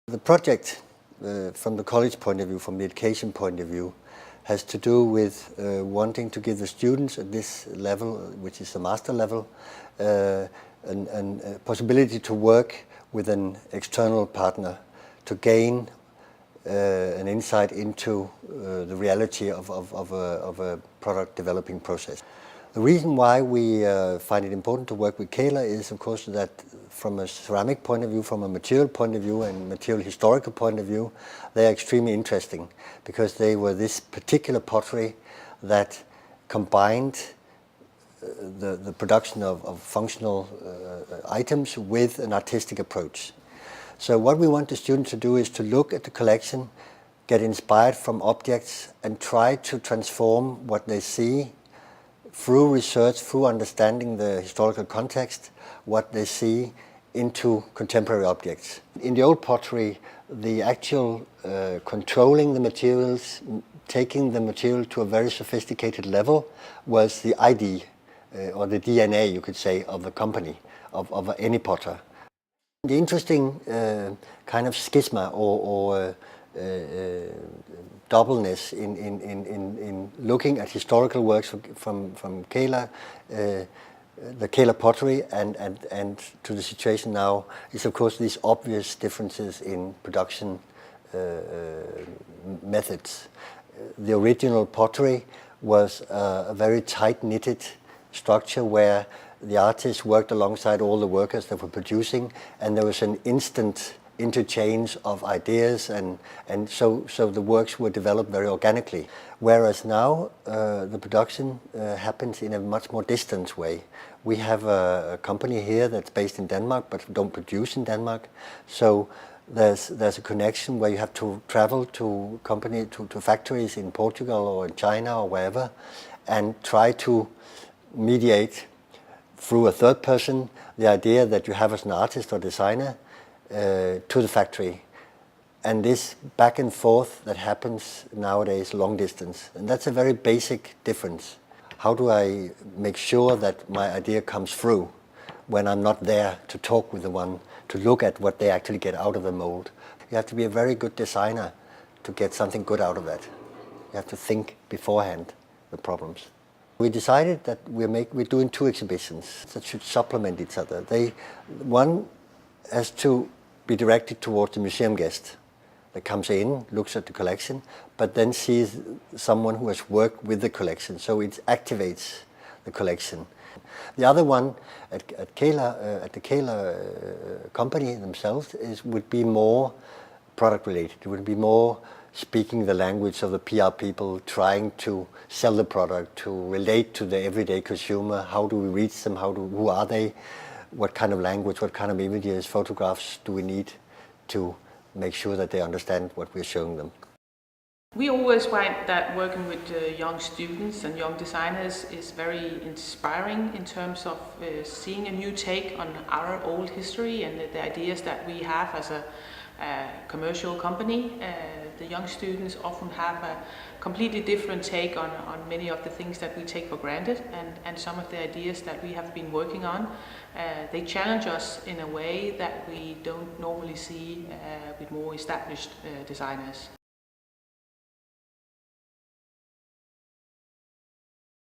The project, from the college point of view, from the education point of view, has to do with wanting to give the students at this level, which is the master level, a possibility to work with an external partner to gain an insight into the reality of a product developing process. The reason why we find it important to work with hler is, of course, that from a ceramic point of view, from a material point of view and material historical point of view, they are extremely interesting because they were this particular pottery that combined the production of functional items with an artistic approach. So what we want the students to do is to look at the collection, get inspired from objects and try to transform what they see through research, through understanding the historical context, what they see into contemporary objects. In the old pottery, the actual controlling the materials, taking the material to a very sophisticated level was the ID, or the DNA, you could say, of the company, of any potter. The interesting kind of schisma or doubleness in looking at historical works from hler, the hler pottery and to the situation now is, of course, these obvious differences in production methods. The original pottery was a very tight-knitted structure where the artists worked alongside all the workers that were producing, and there was an instant interchange of ideas, and so the works were developed very organically. Whereas now the production happens in a much more distant way. We have a company here that's based in Denmark but don't produce in Denmark, so there's a connection where you have to travel to factories in Portugal or in China or wherever and try to mediate through a third person the idea that you have as an artist or designer to the factory. And this back and forth that happens nowadays long distance. And that's a very basic difference. How do I make sure that my idea comes through when I'm not there to talk with the one, to look at what they actually get out of the mold? You have to be a very good designer to get something good out of that. You have to think beforehand the problems. We decided that we're doing two exhibitions that should supplement each other. One has to be directed towards the museum guest that comes in, looks at the collection, but then sees someone who has worked with the collection, so it activates the collection. The other one at the hler company themselves would be more product related. It would be more speaking the language of the PR people, trying to sell the product, to relate to the everyday consumer. How do we reach them? Who are they? What kind of language, what kind of images, photographs do we need to make sure that they understand what we're showing them? We always find that working with young students and young designers is very inspiring in terms of seeing a new take on our old history and the ideas that we have as a commercial company. The young students often have a completely different take on many of the things that we take for granted, and some of the ideas that we have been working on. They challenge us in a way that we don't normally see with more established designers.